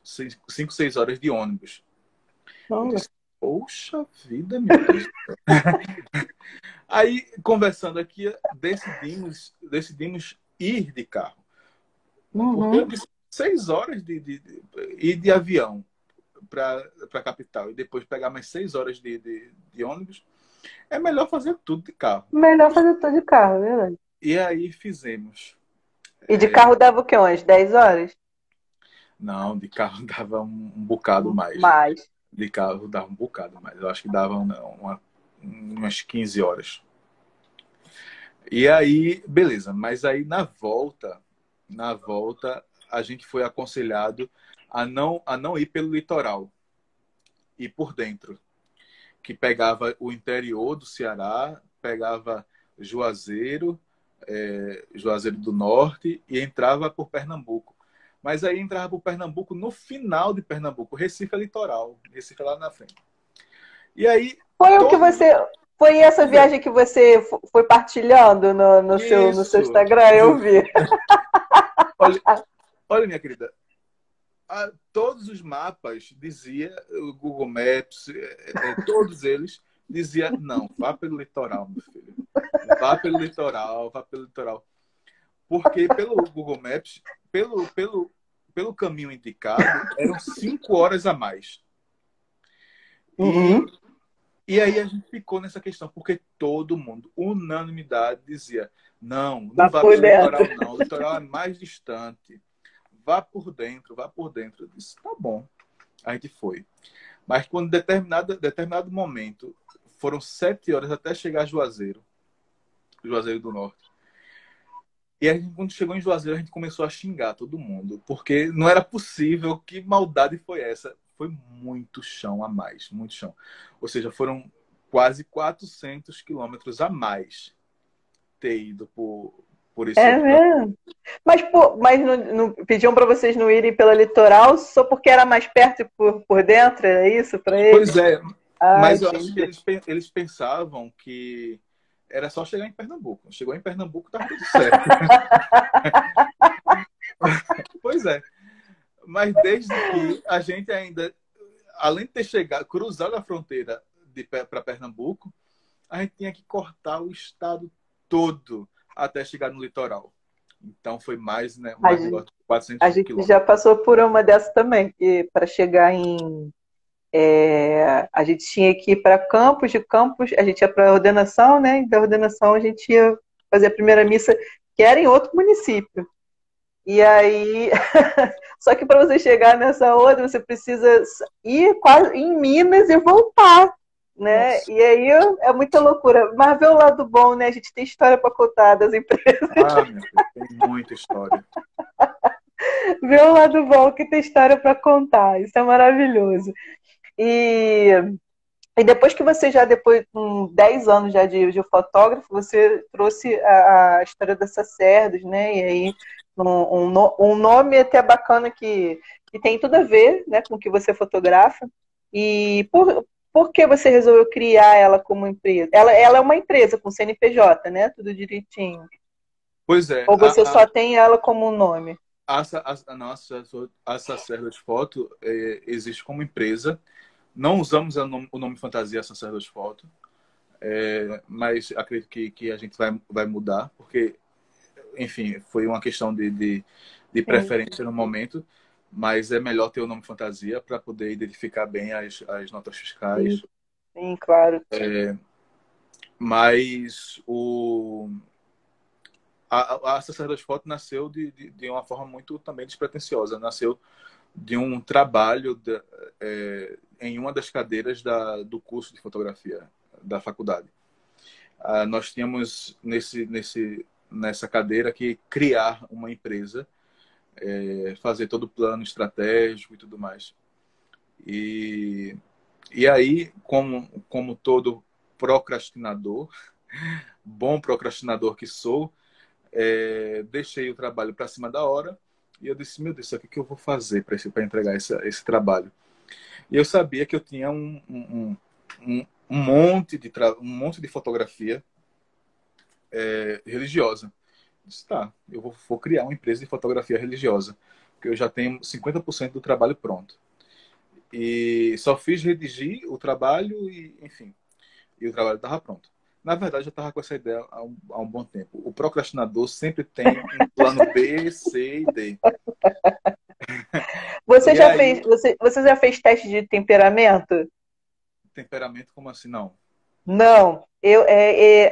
5, 6 horas de ônibus. Eu disse, poxa vida, meu Deus. Aí, conversando aqui, decidimos ir de carro. Porque eu disse, 6 horas de ir de avião para a capital e depois pegar mais 6 horas de ônibus, é melhor fazer tudo de carro. Melhor fazer tudo de carro, é verdade. E aí fizemos. E de carro dava o quê? Umas 10 horas? Não, de carro dava um bocado mais. De carro dava um bocado mais. Eu acho que dava umas 15 horas. E aí, beleza. Mas aí na volta, a gente foi aconselhado a não ir pelo litoral, ir por dentro. Que pegava o interior do Ceará, pegava Juazeiro do Norte e entrava por Pernambuco. Mas aí entrava por Pernambuco no final de Pernambuco. Recife é litoral. Recife é lá na frente. E aí... Foi essa viagem que você foi partilhando no seu Instagram? Eu vi. Olha, minha querida. Todos os mapas dizia, o Google Maps, todos eles dizia, não, vá pelo litoral, meu filho. Vá pelo litoral. Porque pelo Google Maps, pelo caminho indicado, eram 5 horas a mais. E aí a gente ficou nessa questão, porque todo mundo, unanimidade, dizia, não vá pelo litoral, não. O litoral é mais distante. Vá por dentro. Eu disse, tá bom. A gente foi. Mas quando determinado momento, foram 7 horas até chegar a Juazeiro do Norte. E a gente, quando chegou em Juazeiro, a gente começou a xingar todo mundo, porque não era possível, que maldade foi essa? Foi muito chão a mais, muito chão. Ou seja, foram quase 400 quilômetros a mais ter ido por esse... É mesmo? Mas não pediam para vocês não irem pelo litoral só porque era mais perto e por dentro? É isso para eles? Pois é. Mas eu acho que eles pensavam que era só chegar em Pernambuco. Chegou em Pernambuco, estava tudo certo. Pois é. Mas desde que a gente ainda, além de ter chegado, cruzado a fronteira para Pernambuco, a gente tinha que cortar o estado todo até chegar no litoral. Então foi mais, né? Mais de 400 a gente quilômetros. já passou por uma dessas também, que para chegar a gente tinha que ir para Campos, a gente ia para a ordenação, né? E da ordenação a gente ia fazer a primeira missa, que era em outro município. E aí, só que para você chegar nessa outra, você precisa ir quase em Minas e voltar, né? Nossa. E aí é muita loucura. Mas vê o lado bom, né? A gente tem história para contar das empresas. Ah, meu Deus, tem muita história. Vê o lado bom que tem história para contar. Isso é maravilhoso. E depois que você depois com 10 anos já de fotógrafo, você trouxe a história das Sacerdos, né? E aí um nome até bacana que tem tudo a ver, né, com o que você fotografa. E por que você resolveu criar ela como empresa? Ela é uma empresa com CNPJ, né? Tudo direitinho. Pois é, Ou você só tem ela como um nome? a nossa a Sacerdote Foto existe como empresa. Não usamos o nome fantasia Sacerdote Foto, mas acredito que a gente vai mudar, porque, enfim, foi uma questão de preferência no momento, mas é melhor ter o nome fantasia para poder identificar bem as notas fiscais. Sim, sim, claro. Mas a Sacerdote Foto nasceu de uma forma muito também despretensiosa. Nasceu de um trabalho em uma das cadeiras do curso de fotografia da faculdade. Nós tínhamos nessa cadeira que criar uma empresa, fazer todo o plano estratégico e tudo mais. E aí, como todo procrastinador, bom procrastinador que sou, deixei o trabalho para cima da hora e eu disse, meu Deus, o que eu vou fazer para entregar esse trabalho? E eu sabia que eu tinha um monte de fotografia religiosa. Eu disse, tá, eu vou criar uma empresa de fotografia religiosa, porque eu já tenho 50% do trabalho pronto. E só fiz redigir o trabalho e, enfim, e o trabalho estava pronto. Na verdade, eu estava com essa ideia há um bom tempo. O procrastinador sempre tem um plano B, C e D. Você E já aí, fez, você já fez teste de temperamento? temperamento, como assim? Não. Não.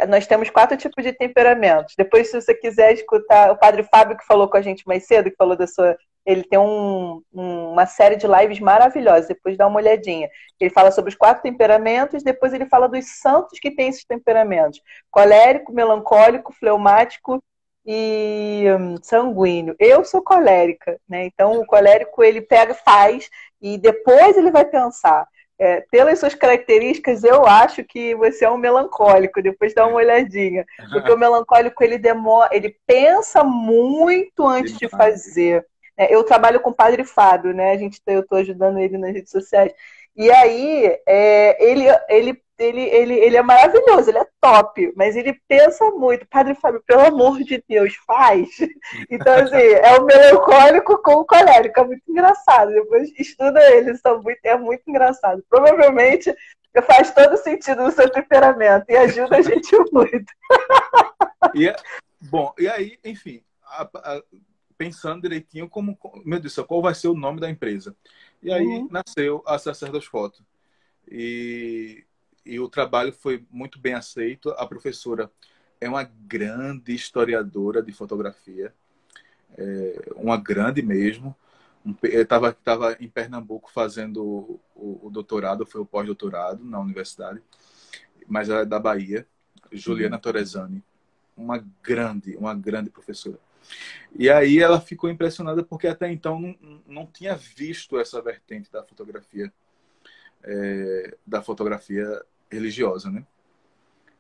Nós temos 4 tipos de temperamentos. Depois, se você quiser escutar, o Padre Fábio, que falou com a gente mais cedo, que falou da sua. Ele tem uma série de lives maravilhosas, depois dá uma olhadinha. Ele fala sobre os 4 temperamentos, depois ele fala dos santos que têm esses temperamentos: colérico, melancólico, fleumático e sanguíneo. Eu sou colérica, né? Então o colérico ele pega, faz e depois ele vai pensar. Pelas suas características, eu acho que você é um melancólico. Depois dá uma olhadinha, porque o melancólico ele demora, ele pensa muito antes de Demais. fazer. Eu trabalho com o Padre Fábio, né? Eu estou ajudando ele nas redes sociais. E aí, ele é maravilhoso, ele é top, mas ele pensa muito. Padre Fábio, pelo amor de Deus, faz. Então, assim, é o melancólico com o colérico, é muito engraçado. Depois estuda ele, é muito engraçado. Provavelmente faz todo sentido no seu temperamento e ajuda a gente muito. Bom, e aí, enfim, pensando direitinho meu Deus, qual vai ser o nome da empresa? E aí nasceu a Sacerdote Foto. E o trabalho foi muito bem aceito. A professora é uma grande historiadora de fotografia, uma grande mesmo. Eu estava em Pernambuco fazendo o doutorado, foi o pós-doutorado na universidade, mas ela é da Bahia, Juliana Torresani, uma grande professora. E aí ela ficou impressionada porque até então não tinha visto essa vertente da fotografia religiosa, né?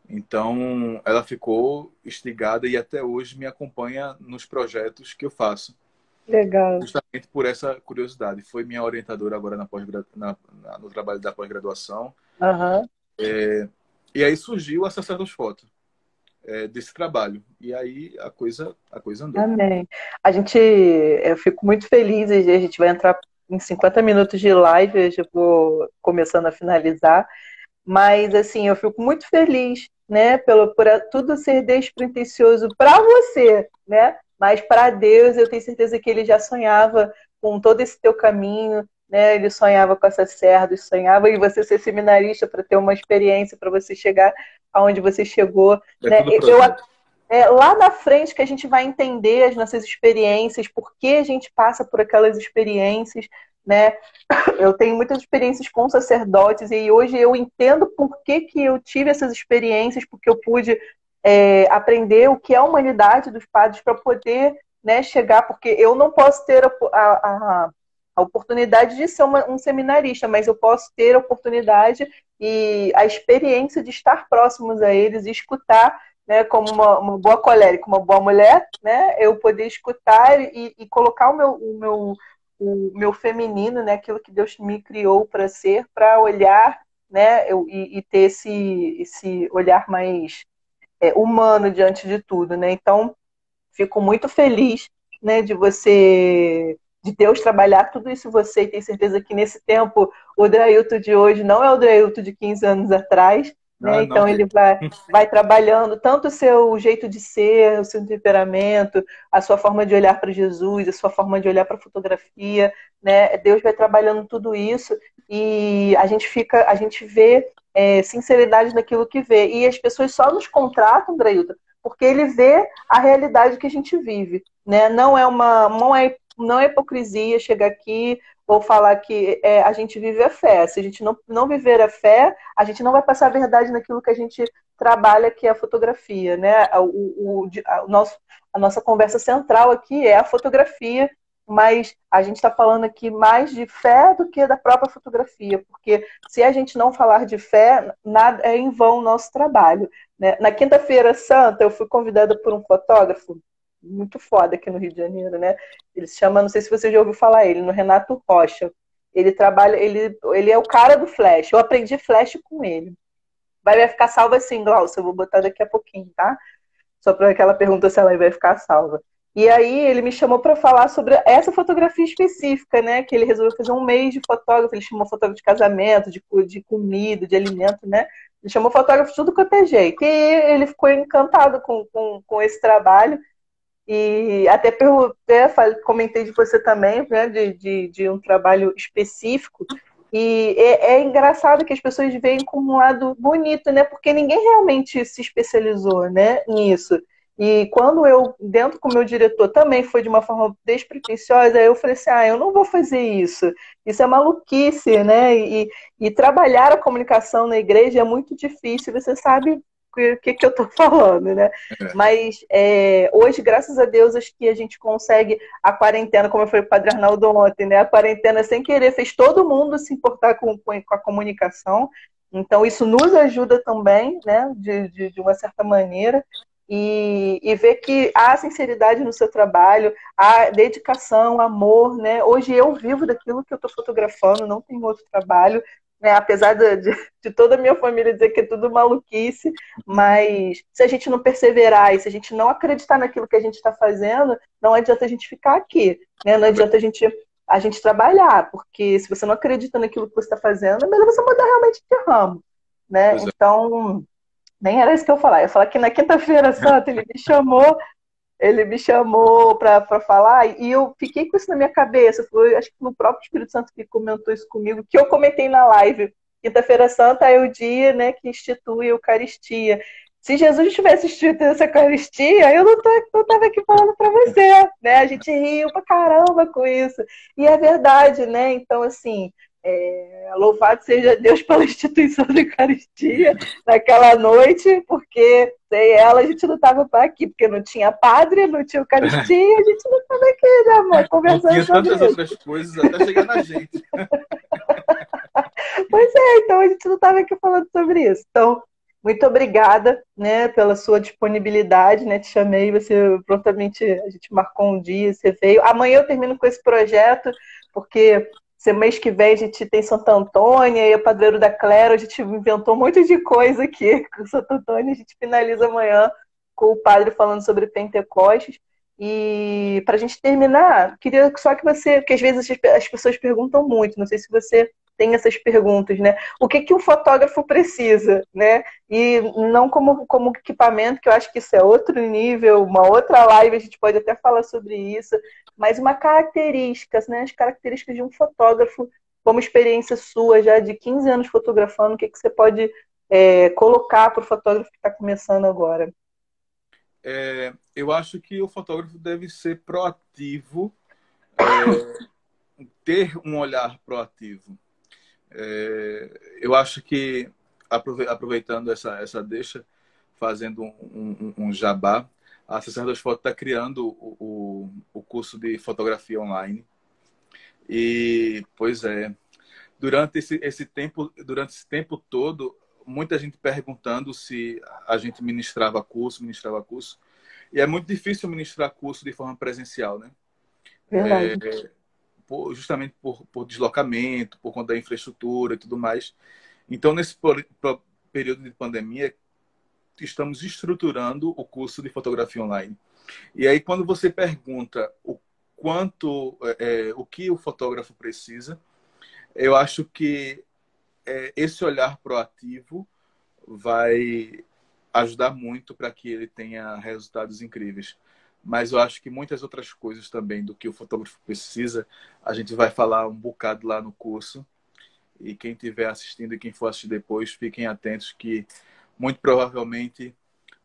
Então ela ficou instigada e até hoje me acompanha nos projetos que eu faço. Legal. Justamente por essa curiosidade. Foi minha orientadora agora no trabalho da pós-graduação. Uhum. E aí surgiu a Sacerdote Foto desse trabalho. E aí a coisa andou. Amém. Eu fico muito feliz, a gente vai entrar em 50 minutos de live, eu já vou começando a finalizar, mas assim, eu fico muito feliz, né, por tudo ser despretensioso para você, né, mas para Deus eu tenho certeza que ele já sonhava com todo esse teu caminho, né, ele sonhava com essa Sacerdote, sonhava em você ser seminarista para ter uma experiência, para você chegar aonde você chegou, né, lá na frente que a gente vai entender as nossas experiências, por que a gente passa por aquelas experiências, né? Eu tenho muitas experiências com sacerdotes e hoje eu entendo por que eu tive essas experiências, porque eu pude aprender o que é a humanidade dos padres para poder, né, chegar, porque eu não posso ter a oportunidade de ser um seminarista, mas eu posso ter a oportunidade e a experiência de estar próximos a eles e escutar, né, como uma boa colérica, uma boa mulher, né, eu poder escutar e colocar o meu feminino, né, aquilo que Deus me criou para ser, para olhar né? E ter esse olhar mais humano diante de tudo, né? Então, fico muito feliz, né, de Deus trabalhar tudo isso em você, e tenho certeza que nesse tempo o Drailton de hoje não é o Drailton de 15 anos atrás, Ah, né? não. Então ele vai trabalhando tanto o seu jeito de ser, o seu temperamento, a sua forma de olhar para Jesus, a sua forma de olhar para a fotografia, né? Deus vai trabalhando tudo isso e a gente vê sinceridade naquilo que vê. E as pessoas só nos contratam, Drailton, porque ele vê a realidade que a gente vive, né? Não é hipocrisia chegar aqui ou falar que a gente vive a fé. Se a gente não viver a fé, a gente não vai passar a verdade naquilo que a gente trabalha, que é a fotografia, né? A nossa conversa central aqui é a fotografia, mas a gente está falando aqui mais de fé do que da própria fotografia, porque se a gente não falar de fé, nada é em vão o nosso trabalho, né? Na Quinta-feira Santa, eu fui convidada por um fotógrafo muito foda aqui no Rio de Janeiro, né? Ele se chama, não sei se você já ouviu falar ele, no Renato Rocha. Ele trabalha, ele é o cara do flash. Eu aprendi flash com ele. Vai ficar salva assim, Glaucio, eu vou botar daqui a pouquinho, tá? Só para aquela pergunta se ela vai ficar salva. E aí ele me chamou para falar sobre essa fotografia específica, né? Que ele resolveu fazer um mês de fotógrafo. Ele chamou fotógrafo de casamento, de comida, de alimento, né? Ele chamou fotógrafo de tudo quanto é jeito. E ele ficou encantado com esse trabalho. E até comentei de você também, né? De um trabalho específico. E é engraçado que as pessoas veem como um lado bonito, né? Porque ninguém realmente se especializou, né, nisso. E quando eu, dentro com o meu diretor, também foi de uma forma despretensiosa, eu falei assim, eu não vou fazer isso. Isso é maluquice, né? E trabalhar a comunicação na igreja é muito difícil, você sabe o que eu estou falando, né? Mas hoje, graças a Deus, acho que a gente consegue a quarentena, como eu falei para o Padre Arnaldo ontem, né? A quarentena, sem querer, fez todo mundo se importar com a comunicação. Então, isso nos ajuda também, né? De uma certa maneira. E ver que há sinceridade no seu trabalho, há dedicação, amor, né? Hoje eu vivo daquilo que eu estou fotografando, não tenho outro trabalho, né? Apesar de toda a minha família dizer que é tudo maluquice, mas se a gente não perseverar e se a gente não acreditar naquilo que a gente está fazendo, não adianta a gente ficar aqui, né? Não adianta a gente trabalhar, porque se você não acredita naquilo que você está fazendo, é melhor você mudar realmente de ramo, né? Então, nem era isso que eu ia falar. Eu ia falar que na Quinta-feira Santa ele me chamou para falar e eu fiquei com isso na minha cabeça. Foi, acho que no próprio Espírito Santo que comentou isso comigo, que eu comentei na live. Quinta-feira Santa é o dia, né, que institui a Eucaristia. Se Jesus tivesse instituído essa Eucaristia, eu não estava aqui falando para você, né? A gente riu pra caramba com isso. E é verdade, né? Então, assim, louvado seja Deus pela instituição da Eucaristia naquela noite, porque sem ela a gente não estava aqui, porque não tinha padre, não tinha Eucaristia, a gente não estava aqui, né, amor? Não Conversando tinha sobre tantas isso. outras coisas até chegar na gente. Pois é, então a gente não estava aqui falando sobre isso. Então, muito obrigada, né, pela sua disponibilidade, né? Te chamei, você prontamente, a gente marcou um dia, você veio. Amanhã eu termino com esse projeto, porque mês que vem a gente tem Santo Antônio, e o Padroeiro da Clero, a gente inventou um monte de coisa aqui com Santo Antônio, a gente finaliza amanhã com o padre falando sobre Pentecostes. E para a gente terminar, queria só que você, porque às vezes as pessoas perguntam muito, não sei se você tem essas perguntas, né? O que um fotógrafo precisa, né? E não como equipamento, que eu acho que isso é outro nível, uma outra live, a gente pode até falar sobre isso, mas uma características, né? As características de um fotógrafo, como experiência sua já de 15 anos fotografando, o que você pode colocar para o fotógrafo que está começando agora? Eu acho que o fotógrafo deve ser proativo, ter um olhar proativo. Eu acho que, aproveitando essa deixa, fazendo um jabá, a Sessão das Fotos está criando o curso de fotografia online. E, pois é, durante esse tempo todo, muita gente perguntando se a gente ministrava curso. E é muito difícil ministrar curso de forma presencial, né? Verdade. Justamente por deslocamento, por conta da infraestrutura e tudo mais. Então, nesse período de pandemia, estamos estruturando o curso de fotografia online. E aí, quando você pergunta o que o fotógrafo precisa, eu acho que esse olhar proativo vai ajudar muito para que ele tenha resultados incríveis. Mas eu acho que muitas outras coisas também do que o fotógrafo precisa, a gente vai falar um bocado lá no curso. E quem estiver assistindo e quem for assistir depois, fiquem atentos que muito provavelmente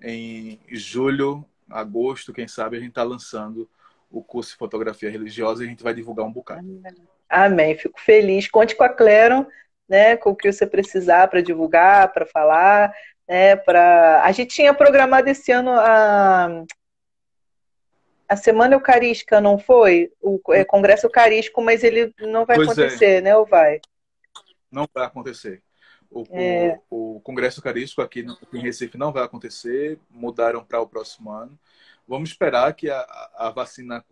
em julho, agosto, quem sabe, a gente está lançando o curso de fotografia religiosa e a gente vai divulgar um bocado. Amém. Fico feliz. Conte com a Cleron, né, com o que você precisar para divulgar, para falar, né, para... A gente tinha programado esse ano a Semana Eucarística, não foi? O Congresso Eucarístico, mas ele não vai Pois é, acontecer, né, ou vai? não vai acontecer. É, O Congresso Eucarístico aqui em Recife não vai acontecer, mudaram para o próximo ano. Vamos esperar que a vacina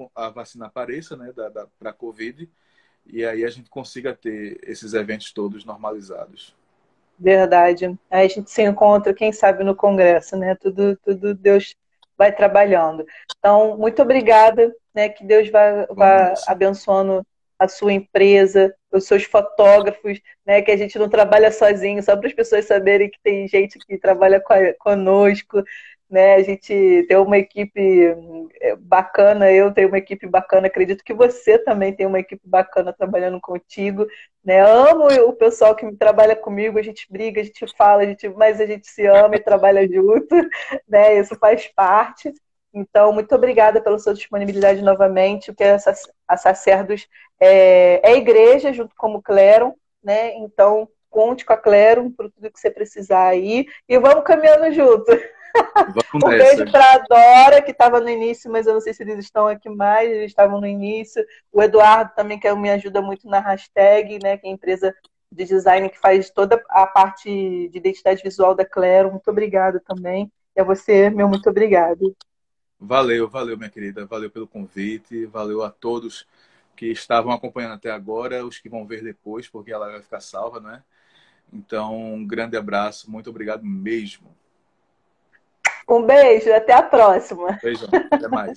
apareça, né, para a Covid, e aí a gente consiga ter esses eventos todos normalizados. verdade. Aí a gente se encontra, quem sabe, no Congresso, né? Tudo Deus vai trabalhando. Então, muito obrigada, né? Que Deus Vamos vá nessa. abençoando a sua empresa, os seus fotógrafos, né? Que a gente não trabalha sozinho, só para as pessoas saberem que tem gente que trabalha conosco, né? A gente tem uma equipe bacana, eu tenho uma equipe bacana, acredito que você também tem uma equipe bacana trabalhando contigo, né? Amo o pessoal que trabalha comigo, a gente briga, a gente fala, mas a gente se ama e trabalha junto, né? Isso faz parte. Então, muito obrigada pela sua disponibilidade novamente, porque a Sacerdos é igreja, junto como Cleron, né? Então, conte com a Cleron por tudo que você precisar aí e vamos caminhando junto. Vamos Um beijo nessa. para a Dora, que estava no início, mas eu não sei se eles estão aqui mais, eles estavam no início. O Eduardo também, que me ajuda muito na hashtag, né? Que é a empresa de design que faz toda a parte de identidade visual da Claro. Muito obrigada também. E a você, meu muito obrigado. Valeu, minha querida. Valeu pelo convite. Valeu a todos que estavam acompanhando até agora, os que vão ver depois, porque ela vai ficar salva, né? Então, um grande abraço. Muito obrigado mesmo. Um beijo, até a próxima. Beijão. Até mais.